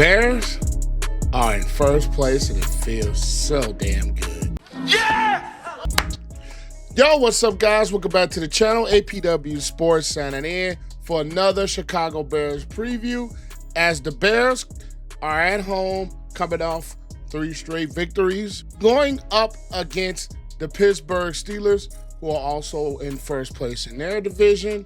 Bears are in first place and it feels so damn good. Yeah! Yo, what's up, guys? Welcome back to the channel. APW Sports signing in for another Chicago Bears preview as the Bears are at home coming off 3 straight victories, going up against the Pittsburgh Steelers, who are also in first place in their division.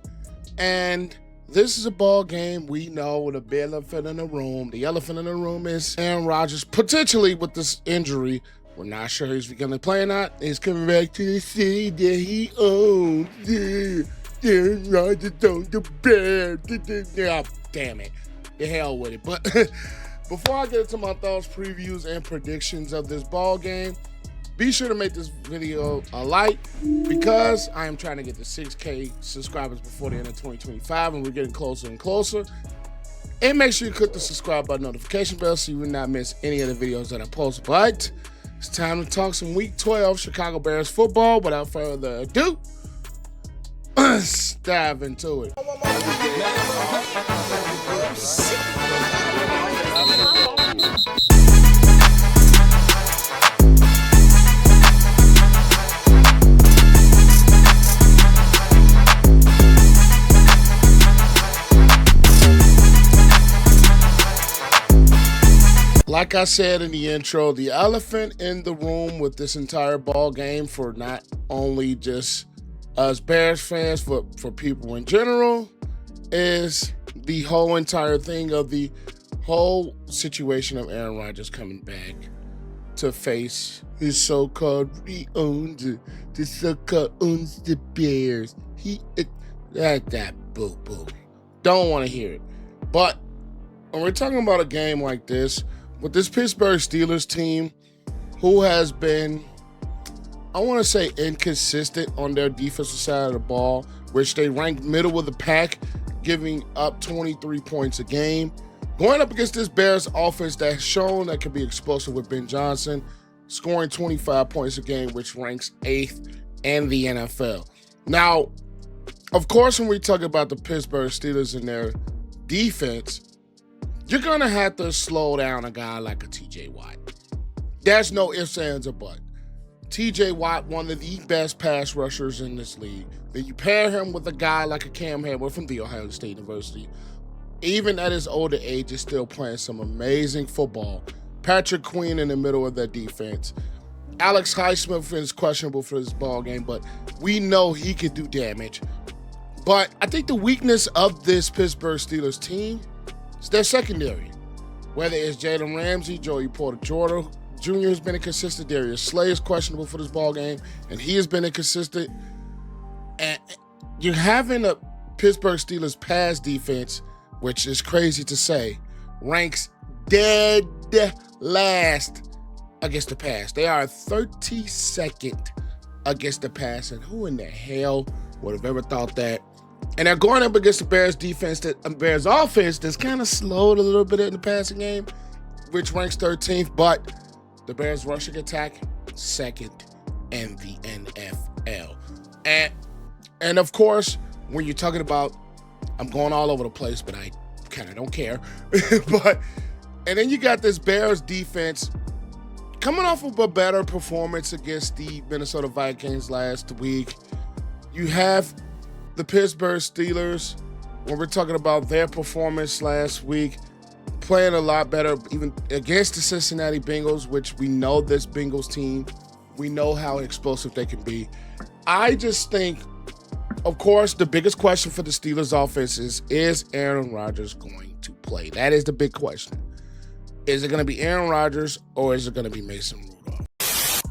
And this is a ball game. We know the big elephant in the room. The elephant in the room is Aaron Rodgers, potentially with this injury. We're not sure he's going to play or not. He's coming back to the city that he owns. Aaron Rodgers owns the Bears. Oh, damn it. The hell with it. But before I get into my thoughts, previews, and predictions of this ball game, be sure to make this video a like because I am trying to get to 6K subscribers before the end of 2025, and we're getting closer and closer. And make sure you click the subscribe button, notification bell, so you will not miss any of the videos that I post. But it's time to talk some Week 12 Chicago Bears football. Without further ado, let's dive into it. Like I said in the intro, the elephant in the room with this entire ball game, for not only just us Bears fans, but for people in general, is the whole entire thing of the whole situation of Aaron Rodgers coming back to face his so-called owns the so-called owns the Bears. That boo-boo. Don't want to hear it. But when we're talking about a game like this, with this Pittsburgh Steelers team, who has been, I want to say, inconsistent on their defensive side of the ball, which they rank middle of the pack, giving up 23 points a game, going up against this Bears offense that has shown that can be explosive with Ben Johnson, scoring 25 points a game, which ranks 8th in the NFL. Now, of course, when we talk about the Pittsburgh Steelers and their defense, you're going to have to slow down a guy like a TJ Watt. There's no ifs, ands, or buts. TJ Watt, one of the best pass rushers in this league. Then you pair him with a guy like a Cam Hayward from The Ohio State University. Even at his older age, is still playing some amazing football. Patrick Queen in the middle of that defense. Alex Highsmith is questionable for this ball game, but we know he could do damage. But I think the weakness of this Pittsburgh Steelers team, it's their secondary. Whether it's Jalen Ramsey, Joey Porter Jr. has been inconsistent. Darius Slay is questionable for this ball game, and he has been inconsistent. And you're having a Pittsburgh Steelers pass defense, which is crazy to say, ranks dead last against the pass. They are 32nd against the pass, and who in the hell would have ever thought that? And they're going up against the Bears defense, Bears offense that's kind of slowed a little bit in the passing game, which ranks 13th, but the Bears rushing attack, 2nd in the NFL. And of course, when you're talking about, I'm going all over the place, but I kind of don't care. And then you got this Bears defense coming off of a better performance against the Minnesota Vikings last week. You have the Pittsburgh Steelers, when we're talking about their performance last week, playing a lot better even against the Cincinnati Bengals, which we know this Bengals team, we know how explosive they can be. I just think, of course, the biggest question for the Steelers offense is Aaron Rodgers going to play? That is the big question. Is it going to be Aaron Rodgers or is it going to be Mason Rudolph?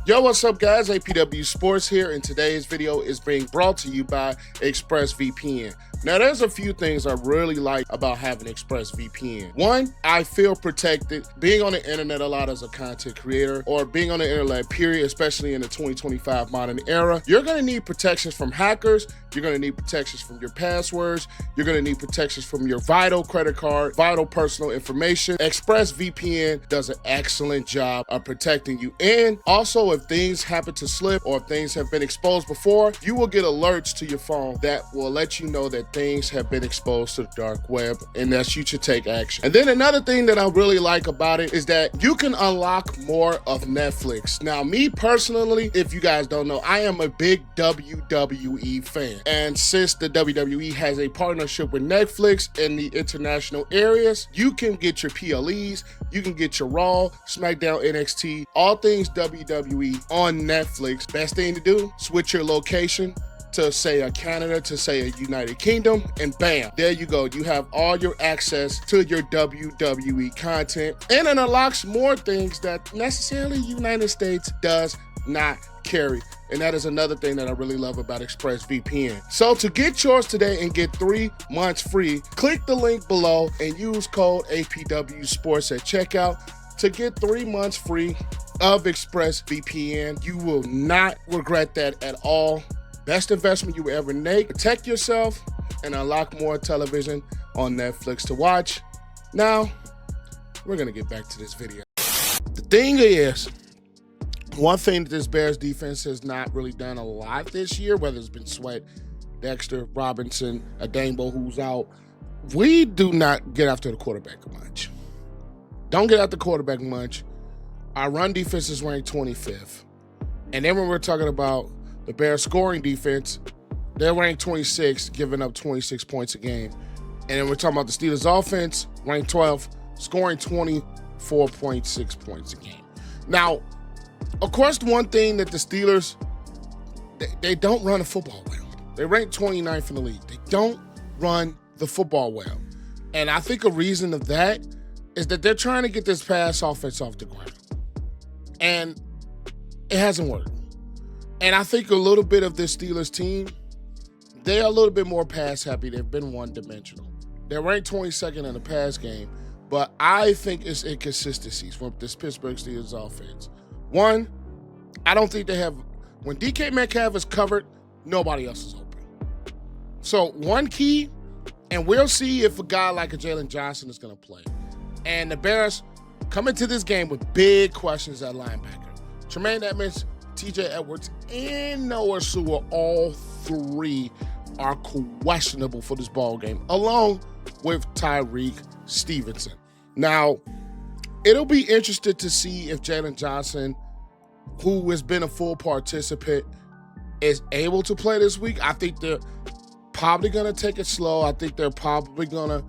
Yo, what's up, guys? APW Sports here, and today's video is being brought to you by ExpressVPN. Now, there's a few things I really like about having ExpressVPN. One, I feel protected. Being on the internet a lot as a content creator, or being on the internet, period, especially in the 2025 modern era, you're going to need protections from hackers. You're going to need protections from your passwords. You're going to need protections from your vital credit card, vital personal information. ExpressVPN does an excellent job of protecting you. And also, if things happen to slip or if things have been exposed before, you will get alerts to your phone that will let you know that that things have been exposed to the dark web and that you should take action. And then another thing that I really like about it is that you can unlock more of Netflix. Now, me personally, if you guys don't know, I am a big WWE fan. And since the WWE has a partnership with Netflix in the international areas, you can get your PLEs, you can get your Raw, SmackDown, NXT, all things WWE on Netflix. Best thing to do, switch your location to say a Canada, to say a United Kingdom, and bam, there you go. You have all your access to your WWE content, and it unlocks more things that necessarily United States does not carry. And that is another thing that I really love about ExpressVPN. So to get yours today and get 3 months free, click the link below and use code APW Sports at checkout to get 3 months free of ExpressVPN. You will not regret that at all. Best investment you will ever make. Protect yourself and unlock more television on Netflix to watch. Now, we're gonna get back to this video. The thing is, one thing that this Bears defense has not really done a lot this year, whether it's been Sweat, Dexter, Robinson, Adangbo, who's out, we do not get after the quarterback much. Don't get after the quarterback much. Our run defense is ranked 25th. And then when we're talking about the Bears scoring defense, they're ranked 26th, giving up 26 points a game. And then we're talking about the Steelers offense, ranked 12th, scoring 24.6 points a game. Now, of course, the one thing that the Steelers, they don't run the football well. They rank 29th in the league. They don't run the football well. And I think a reason of that is that they're trying to get this pass offense off the ground. And it hasn't worked. And I think a little bit of this Steelers team, they're a little bit more pass happy. They've been one-dimensional. They're ranked 22nd in the pass game, but I think it's inconsistencies from this Pittsburgh Steelers offense. One, I don't think they have, when DK Metcalf is covered, nobody else is open. So one key, and we'll see if a guy like a Jaylon Johnson is going to play. And the Bears come into this game with big questions at linebacker. Tremaine, Edmunds, TJ Edwards, and Noah Sewell, all three are questionable for this ball game, along with Tyreek Stevenson. Now, it'll be interesting to see if Jaylon Johnson, who has been a full participant, is able to play this week. I think they're probably going to take it slow. I think they're probably going to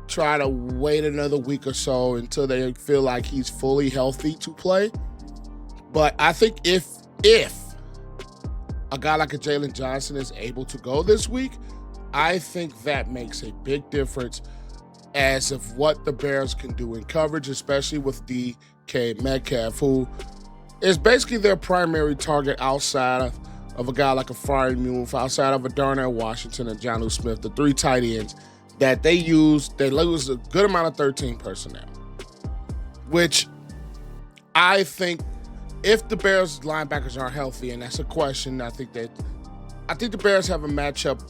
try to wait another week or so until they feel like he's fully healthy to play. But I think if a guy like a Jaylon Johnson is able to go this week, I think that makes a big difference as of what the Bears can do in coverage, especially with DK Metcalf, who is basically their primary target outside of a guy like a Freiermuth, outside of a Darnell Washington and Jonnu Smith, the three tight ends that they lose a good amount of 13 personnel, which I think if the Bears linebackers are healthy, and that's a question, I think the Bears have a matchup.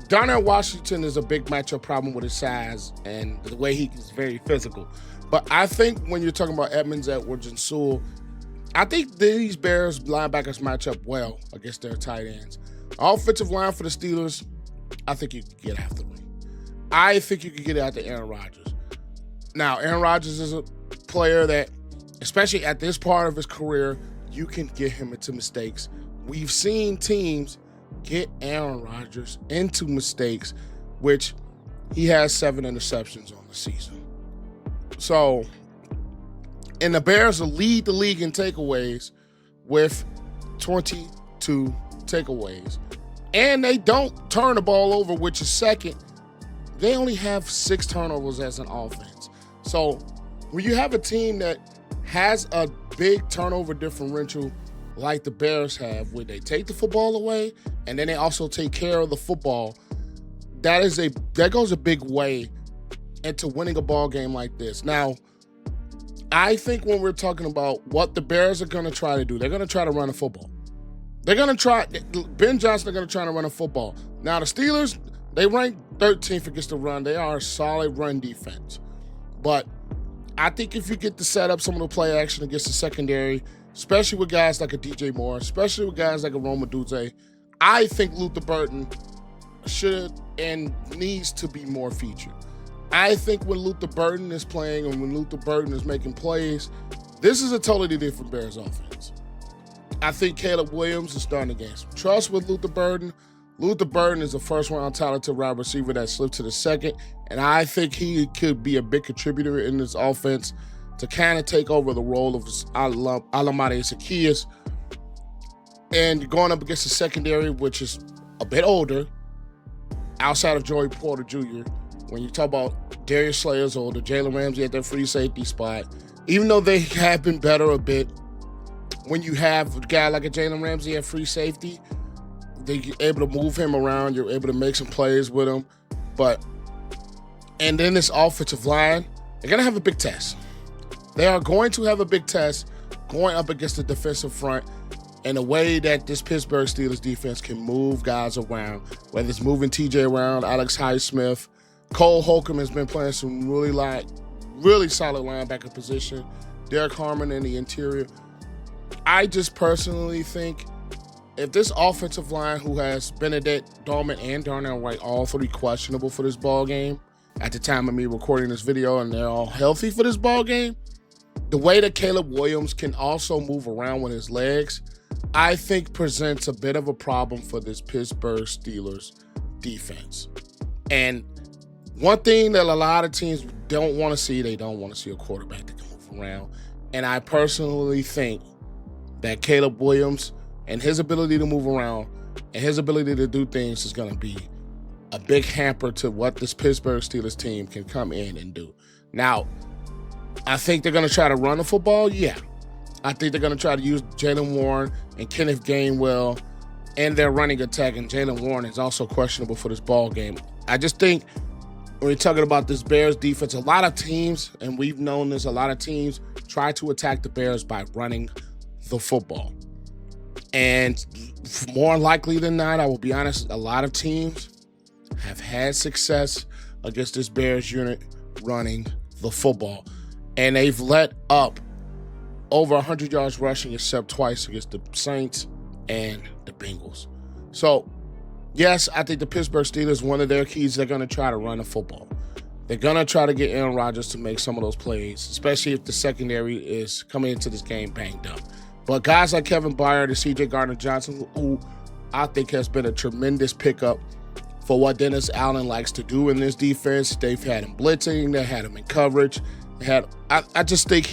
Darnell Washington is a big matchup problem with his size and the way he's very physical. But I think when you're talking about Edmunds, Edwards, and Sewell, I think these Bears linebackers match up well against their tight ends. Offensive line for the Steelers, I think you can get after them. I think you can get after Aaron Rodgers. Now, Aaron Rodgers is a player that, especially at this part of his career, you can get him into mistakes. We've seen teams get Aaron Rodgers into mistakes, which he has 7 interceptions on the season. So, and the Bears will lead the league in takeaways with 22 takeaways. And they don't turn the ball over, which is second. They only have 6 turnovers as an offense. So when you have a team that has a big turnover differential like the Bears have, where they take the football away and then they also take care of the football, that goes a big way into winning a ball game like this. Now, I think when we're talking about what the Bears are going to try to do, they're going to try to run a football. Ben Johnson are going to try to run a football. Now, the Steelers, they rank 13th against the run. They are a solid run defense. But I think if you get to set up some of the play action against the secondary, especially with guys like a DJ Moore, especially with guys like a Odunze, I think Luther Burton should and needs to be more featured. I think when Luther Burden is playing and when Luther Burden is making plays, this is a totally different Bears offense. I think Caleb Williams is starting to gain some trust with Luther Burden. Luther Burden is a first-round talented wide receiver that slipped to the second, and I think he could be a big contributor in this offense to kind of take over the role of Alamade Zaccheaus. And going up against the secondary, which is a bit older, outside of Joey Porter Jr., when you talk about Darius Slayer's older, Jalen Ramsey at their free safety spot, even though they have been better a bit, when you have a guy like a Jalen Ramsey at free safety, they're able to move him around. You're able to make some plays with him. And then this offensive line, they're going to have a big test. They are going to have a big test going up against the defensive front in a way that this Pittsburgh Steelers defense can move guys around, whether it's moving TJ around, Alex Highsmith. Cole Holcomb has been playing some really solid linebacker position. Derek Harmon in the interior. I just personally think if this offensive line, who has Benedict, Dolman, and Darnell Wright, all three questionable for this ball game at the time of me recording this video, and they're all healthy for this ball game, the way that Caleb Williams can also move around with his legs, I think presents a bit of a problem for this Pittsburgh Steelers defense. And one thing that a lot of teams don't want to see, they don't want to see a quarterback that can move around. And I personally think that Caleb Williams and his ability to move around and his ability to do things is going to be a big hamper to what this Pittsburgh Steelers team can come in and do. Now, I think they're going to try to run the football. Yeah. I think they're going to try to use Jaylen Warren and Kenneth Gainwell and their running attack, and Jaylen Warren is also questionable for this ball game. I just think when you're talking about this Bears defense, a lot of teams, and we've known this, a lot of teams try to attack the Bears by running the football. And more likely than not, I will be honest, a lot of teams have had success against this Bears unit running the football. And they've let up over 100 yards rushing except twice against the Saints and the Bengals. So, yes, I think the Pittsburgh Steelers, one of their keys, they're going to try to run the football. They're going to try to get Aaron Rodgers to make some of those plays, especially if the secondary is coming into this game banged up. But guys like Kevin Byard and C.J. Gardner-Johnson, who I think has been a tremendous pickup for what Dennis Allen likes to do in this defense. They've had him blitzing. They had him in coverage. I just think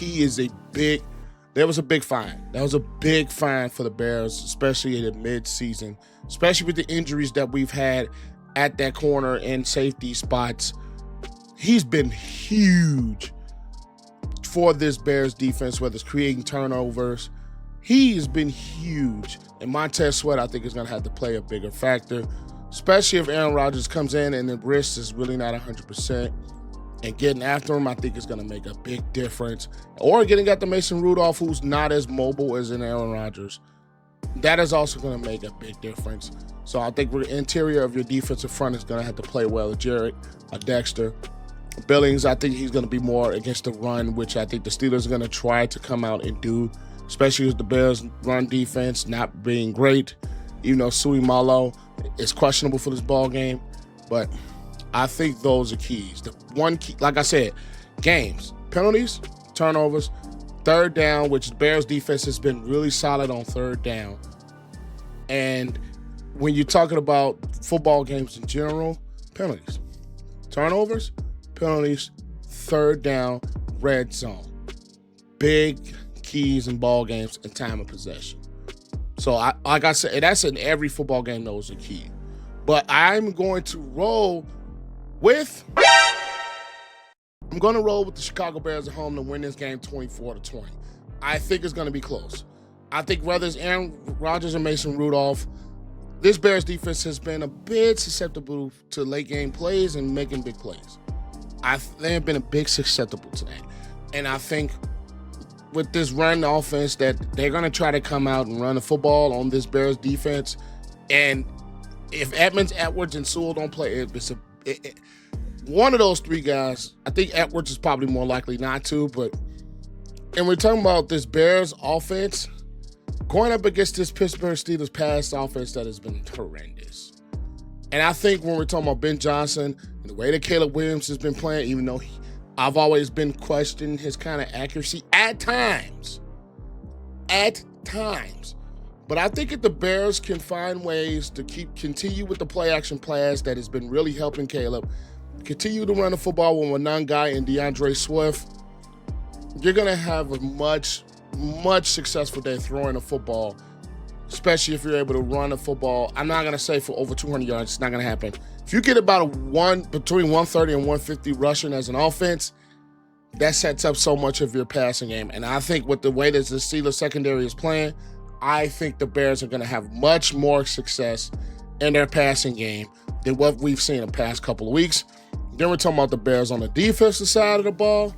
there was a big find. That was a big find for the Bears, especially in the mid-season, especially with the injuries that we've had at that corner and safety spots. He's been huge for this Bears defense, whether it's creating turnovers. He has been huge. And Montez Sweat, I think, is going to have to play a bigger factor, especially if Aaron Rodgers comes in and the wrist is really not 100%. And getting after him, I think, is going to make a big difference. Or getting at the Mason Rudolph, who's not as mobile as an Aaron Rodgers. That is also going to make a big difference. So I think the interior of your defensive front is going to have to play well. Jarrett, Dexter, Billings, I think he's going to be more against the run, which I think the Steelers are going to try to come out and do, especially with the Bears' run defense not being great. Even though Sui Malo is questionable for this ball game. But I think those are keys. The one key, like I said, games, penalties, turnovers, third down, which the Bears defense has been really solid on third down. And when you're talking about football games in general, penalties, turnovers, penalties, third down, red zone. Big keys in ball games and time of possession. So, like I said, that's in every football game, those are key. But I'm going to roll with the Chicago Bears at home to win this game 24-20. I think it's going to be close. I think whether it's Aaron Rodgers or Mason Rudolph, this Bears defense has been a bit susceptible to late game plays and making big plays. They have been a big susceptible to that. And I think with this run offense that they're going to try to come out and run the football on this Bears defense. And if Edmunds, Edwards, and Sewell don't play, one of those three guys, I think Edwards is probably more likely not to, and we're talking about this Bears offense going up against this Pittsburgh Steelers pass offense that has been horrendous. And I think when we're talking about Ben Johnson and the way that Caleb Williams has been playing, even though I've always been questioning his kind of accuracy at times. But I think if the Bears can find ways to continue with the play-action pass that has been really helping Caleb, continue to run the football with one guy and DeAndre Swift, you're going to have a much successful day throwing the football, especially if you're able to run the football. I'm not going to say for over 200 yards. It's not going to happen. If you get about between 130 and 150 rushing as an offense, that sets up so much of your passing game. And I think with the way that the Steelers secondary is playing, I think the Bears are going to have much more success in their passing game than what we've seen in the past couple of weeks. Then we're talking about the Bears on the defensive side of the ball.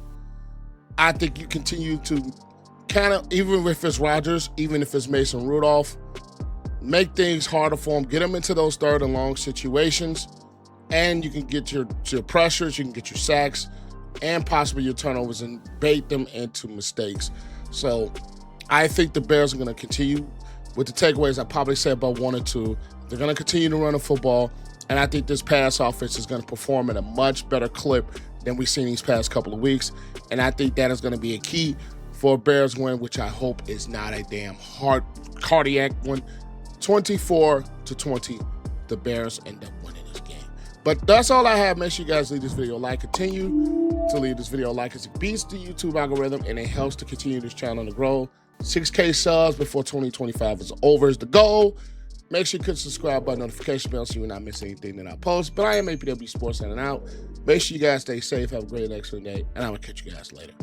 I think you continue to kind of, even if it's Rodgers, even if it's Mason Rudolph, make things harder for them, get them into those third and long situations, and you can get your pressures, you can get your sacks, and possibly your turnovers and bait them into mistakes. So I think the Bears are going to continue with the takeaways. I probably say about 1 or 2. They're going to continue to run the football, and I think this pass offense is going to perform at a much better clip than we've seen these past couple of weeks. And I think that is going to be a key for a Bears win, which I hope is not a damn cardiac one. 24-20, the Bears end up winning this game. But that's all I have. Make sure you guys leave this video a like. Continue to leave this video a like as it beats the YouTube algorithm and it helps to continue this channel to grow. 6K subs before 2025 is over is the goal. Make sure you click the subscribe button, notification bell, so you will not miss anything that I post. But I am APW Sports signing out. Make sure you guys stay safe, have a great excellent day, and I will catch you guys later.